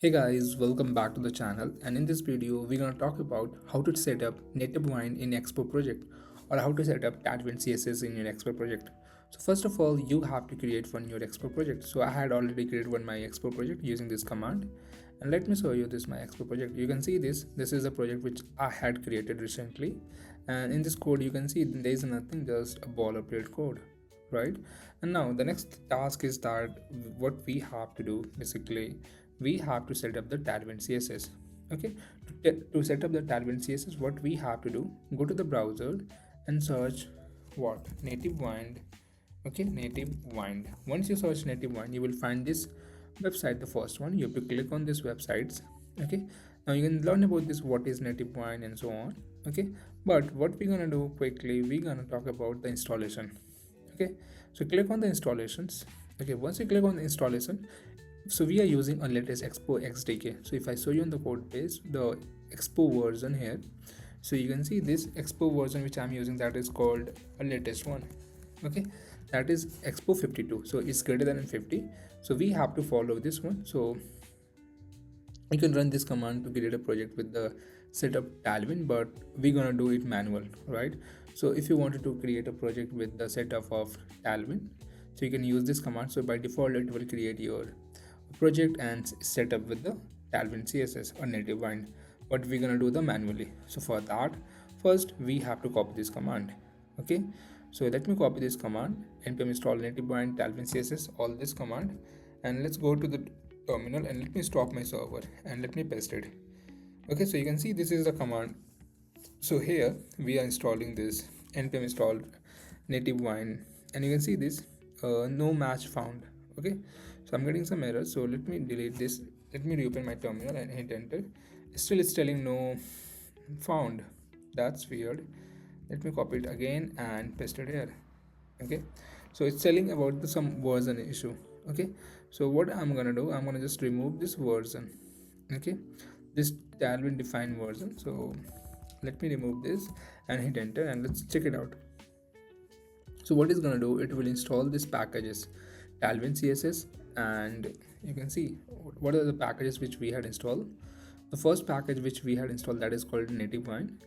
Hey guys, welcome back to the channel, and in this video we're going to talk about how to set up NativeWind in Expo project or how to set up Tailwind CSS in your Expo project. So first of all, you have to create one your Expo project. So I had already created one my Expo project using this command, and let me show you this my Expo project. You can see this is a project which I had created recently, and in this code you can see there is nothing, just a boilerplate code, right? And now the next task is that what we have to do basically, we have to set up the Tailwind CSS. Okay, to set up the Tailwind CSS, what we have to do, go to the browser and search what NativeWind. Okay, NativeWind. Once you search NativeWind, you will find this website, the first one. You have to click on this websites. Okay, now you can learn about this, what is NativeWind and so on. Okay, but what we're gonna do quickly, we're gonna talk about the installation. Okay, so click on the installations. Okay, once you click on the installation, so we are using a latest Expo XDK. So if I show you on the code base the Expo version here, so you can see this Expo version which I'm using, that is called a latest one. Okay, that is Expo 52, so it's greater than 50. So we have to follow this one. So you can run this command to create a project with the setup Tailwind, but we're gonna do it manual, right? So if you wanted to create a project with the setup of Tailwind, so you can use this command. So by default it will create your project and set up with the Tailwind CSS or NativeWind, but we're gonna do the manually. So for that, first we have to copy this command. Okay, so let me copy this command, npm install NativeWind Tailwind CSS, all this command, and let's go to the terminal and let me stop my server and let me paste it. Okay, so you can see this is the command. So here we are installing this npm install NativeWind, and you can see this no match found. Okay, so I'm getting some errors, so let me delete this. Let me reopen my terminal and hit enter. Still it's telling no found. That's weird. Let me copy it again and paste it here. Okay, so it's telling about the some version issue. Okay, so what I'm gonna do, I'm gonna just remove this version. Okay, this Tailwind defined version. So let me remove this and hit enter, and let's check it out. So what it's gonna do, it will install these packages Tailwind CSS, and you can see what are the packages which we had installed. The first package which we had installed, that is called NativeWind,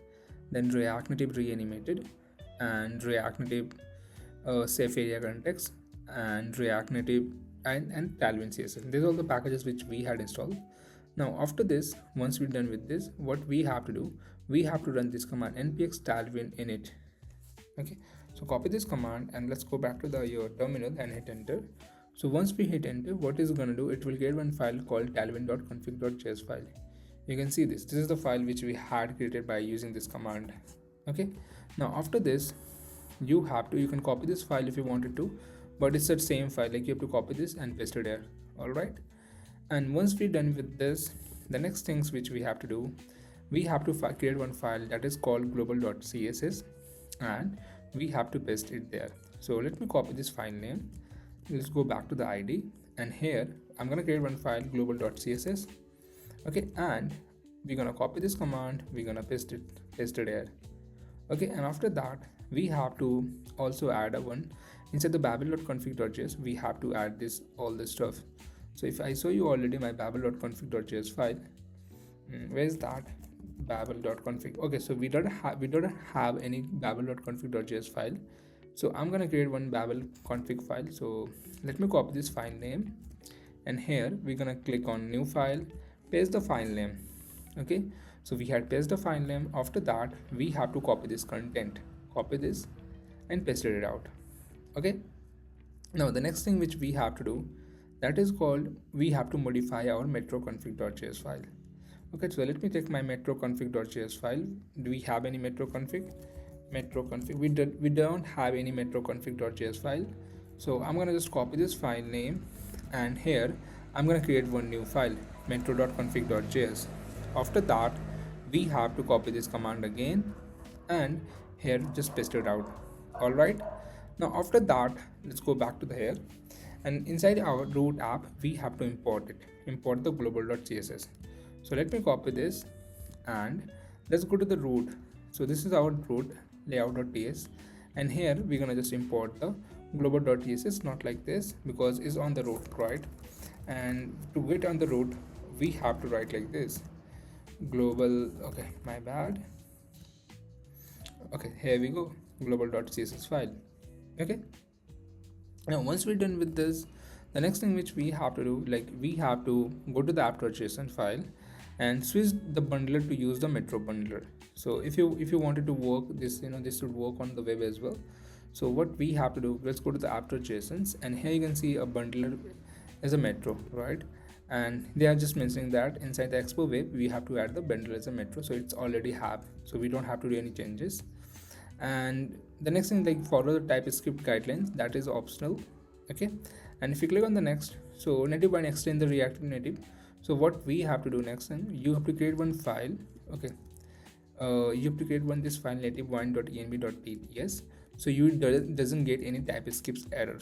then React Native Reanimated, and React Native Safe Area Context, and React Native and Tailwind CSS. These are all the packages which we had installed. Now after this, once we're done with this, what we have to do, we have to run this command npx tailwind init. Okay, so copy this command and let's go back to the your terminal and hit enter. So once we hit enter, what is going to do, it will get one file called tailwind.config.js file. You can see this is the file which we had created by using this command. Okay, now after this, you can copy this file if you wanted to, but it's the same file, like you have to copy this and paste it here. All right, and once we're done with this, the next things which we have to do, we have to create one file that is called global.css, and we have to paste it there. So let me copy this file name. Let's go back to the id, and here I'm gonna create one file global.css. Okay, and we're gonna copy this command, we're gonna paste it here. Okay, and after that we have to also add a one inside the babel.config.js. We have to add this all this stuff. So if I show you already my babel.config.js file, where is that babel.config? Okay, so we don't have any babel.config.js file, so I'm gonna create one babel config file. So let me copy this file name, and here we're gonna click on new file, paste the file name. Okay, so we had paste the file name. After that we have to copy this content, copy this and paste it out. Okay, now the next thing which we have to do, that is called, we have to modify our metro.config.js file. Okay, so let me take my metro.config.js file. Do we have any metro.config? We don't have any metro.config.js file. So I'm gonna just copy this file name, and here I'm gonna create one new file, metro.config.js. After that we have to copy this command again, and here just paste it out. All right, now after that, let's go back to the here, and inside our root app we have to import the global.css. So let me copy this and let's go to the root. So this is our root layout.ts, and here we're gonna just import the global.css, not like this because it's on the root, right? And to get on the root, we have to write like this: global, okay, my bad, okay, here we go, global.css file. Okay, now once we're done with this, the next thing which we have to do, like we have to go to the app.json file and switch the bundler to use the metro bundler. So if you wanted to work this, this should work on the web as well. So what we have to do, let's go to the app.jsons, and here you can see a bundler as a metro, right? And they are just mentioning that inside the expo web we have to add the bundle as a metro, so it's already have, so we don't have to do any changes. And the next thing, like follow the TypeScript guidelines, that is optional. Okay, and if you click on the next, so NativeWind extend the React Native. So what we have to do next thing, you have to create one file. Okay, you have to create one this file nativewind.env.ts, so you doesn't get any TypeScript error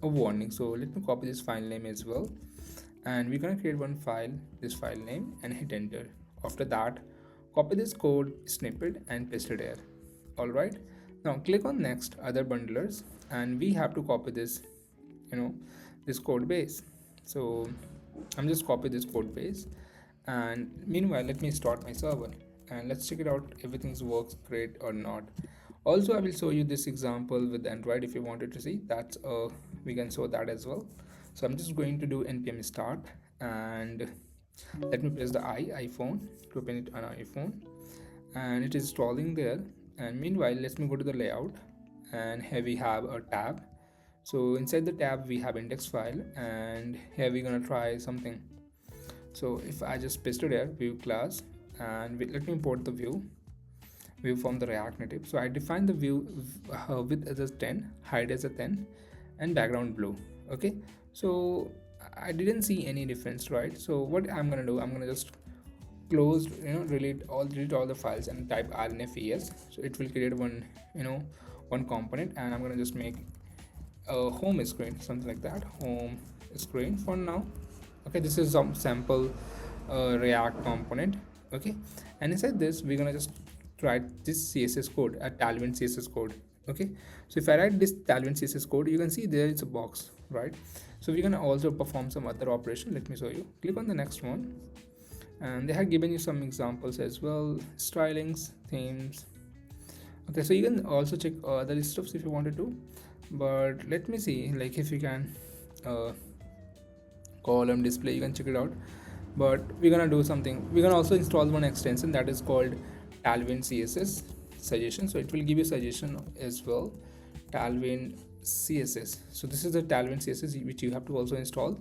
or warning. So let me copy this file name as well, and we're gonna create one file, this file name, and hit enter. After that, copy this code snippet and paste it here. All right, now click on next other bundlers, and we have to copy this, this code base. So I'm just copy this code base, and meanwhile let me start my server and let's check it out, everything works great or not. Also I will show you this example with Android. If you wanted to see that, we can show that as well. So I'm just going to do npm start, and let me press the iPhone to open it on iPhone, and it is installing there. And meanwhile let me go to the layout, and here we have a tab. So inside the tab we have index file, and here we're gonna try something. So if I just paste it here, view class, and let me import the view from the React Native. So I define the view width as a 10, height as a 10, and background blue. Okay, so I didn't see any difference, right? So what I'm gonna do, I'm gonna just close, delete all the files and type rnfes. So it will create one, one component, and I'm gonna just make a home screen, something like that, home screen for now. Okay, this is some sample React component. Okay, and inside this we're gonna just write this CSS code, a Tailwind CSS code. Okay, so if I write this Tailwind CSS code, you can see there is a box, right? So we're gonna also perform some other operation. Let me show you. Click on the next one, and they have given you some examples as well, stylings, themes. Okay, so you can also check other stuffs if you wanted to, but let me see, like if you can column display, you can check it out. But we're gonna do something, we're gonna also install one extension that is called Tailwind CSS suggestion. So it will give you suggestion as well, Tailwind CSS. So this is the Tailwind CSS which you have to also install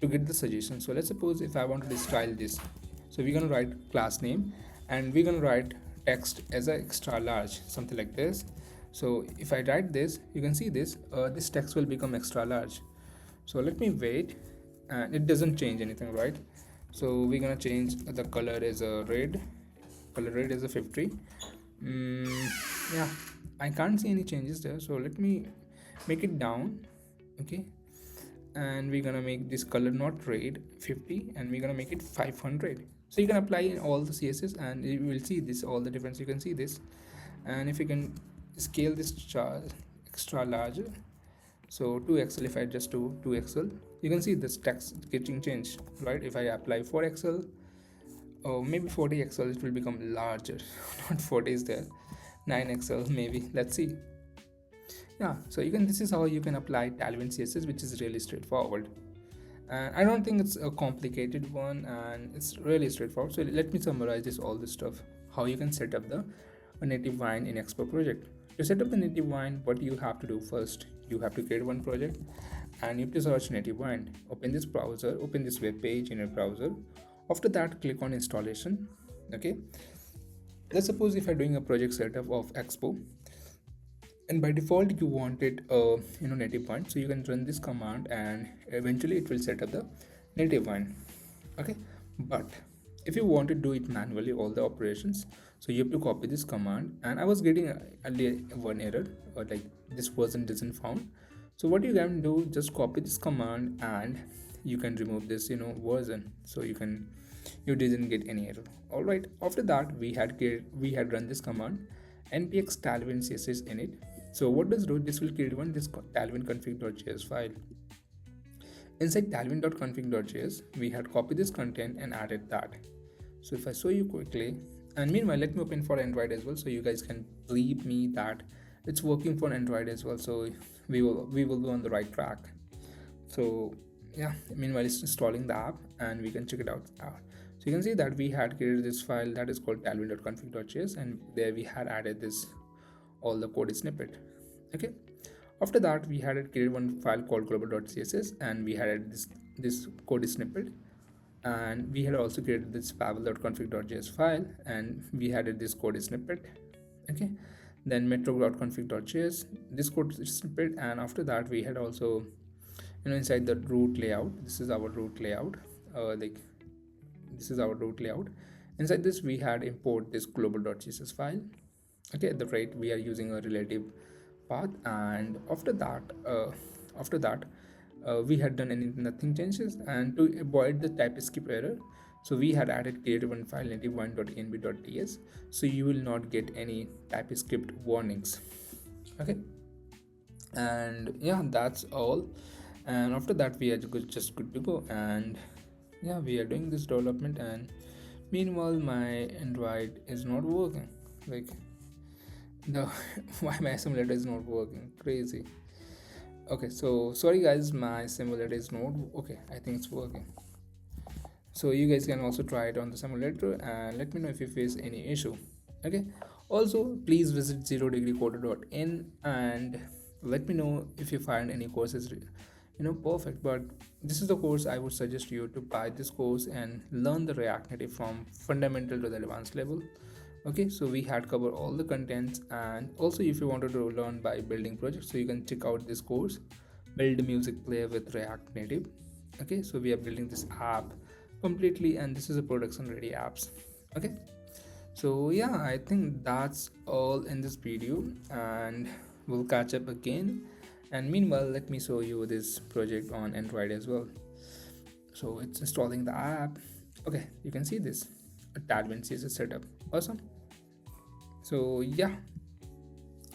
to get the suggestion. So let's suppose if I wanted to style this, so we're gonna write class name, and we're gonna write text as a extra large, something like this. So if I write this, you can see this this text will become extra large. So let me wait, and it doesn't change anything, right? So we're gonna change the color as a red, color red as a 50. Yeah, I can't see any changes there, so let me make it down. Okay, and we're gonna make this color not red 50, and we're gonna make it 500. So you can apply in all the CSS, and you will see this, all the difference, you can see this. And if you can scale this extra larger, so 2xl, if I just do 2xl, you can see this text getting changed, right? If I apply 4xl, or maybe 40xl, it will become larger. Not 40 is there, 9xl maybe, let's see. Yeah, so you can, this is how you can apply Tailwind CSS, which is really straightforward. And I don't think it's a complicated one, and it's really straightforward. So let me summarize this, all this stuff, how you can set up the NativeWind in Expo project. To set up the NativeWind, what you have to do first, you have to create one project, and you have to search NativeWind. Open this browser, open this web page in your browser. After that, click on installation. Okay, let's suppose if I'm doing a project setup of Expo, and by default you wanted NativeWind, so you can run this command and eventually it will set up the NativeWind. Okay, but if you want to do it manually, all the operations, so you have to copy this command. And I was getting one error, or like this version doesn't found. So what you can do, just copy this command and you can remove this version, so you didn't get any error. All right, after that we had run this command npx tailwind css init. So what does do, this will create one this tailwind config.js file. Inside tailwind.config.js, we had copied this content and added that. So if I show you quickly, and meanwhile, let me open for Android as well, so you guys can believe me that it's working for Android as well. So we will be on the right track. So yeah, meanwhile it's installing the app and we can check it out. So you can see that we had created this file that is called tailwind.config.js, and there we had added this all the code snippet. Okay, after that we had created one file called global.css, and we had added this code snippet, and we had also created this babel.config.js file, and we added this code snippet. Okay, then metro.config.js, this code snippet, and after that we had also, inside the root layout, this is our root layout, like this is our root layout. Inside this we had import this global.css file. Okay, at the rate we are using a relative path, and after that we had done nothing changes, and to avoid the typescript error, so we had added created one file nativewind.env.ts, so you will not get any typescript warnings. Okay, and yeah, that's all. And after that we are just good to go, and yeah, we are doing this development, and meanwhile my Android is not working. Like the why my simulator is not working, crazy. Okay, so sorry guys, my simulator is not okay. I think it's working. So you guys can also try it on the simulator and let me know if you face any issue. Okay, also please visit 0degreecoder.in and let me know if you find any courses perfect. But this is the course I would suggest you to buy this course and learn the React Native from fundamental to the advanced level. Okay, so we had covered all the contents, and also if you wanted to learn by building projects, so you can check out this course, build a music player with React Native. Okay, so we are building this app completely, and this is a production ready apps. Okay, so yeah, I think that's all in this video, and we'll catch up again. And meanwhile, let me show you this project on Android as well. So it's installing the app. Okay, you can see this, a Tailwind CSS setup. Awesome. So yeah,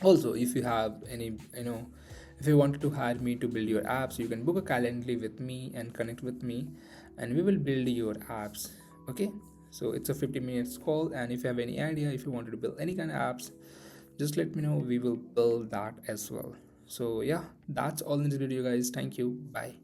also if you have any, if you wanted to hire me to build your apps, you can book a Calendly with me and connect with me, and we will build your apps. Okay, so it's a 50 minutes call, and if you have any idea, if you wanted to build any kind of apps, just let me know, we will build that as well. So yeah, that's all in this video guys. Thank you, bye.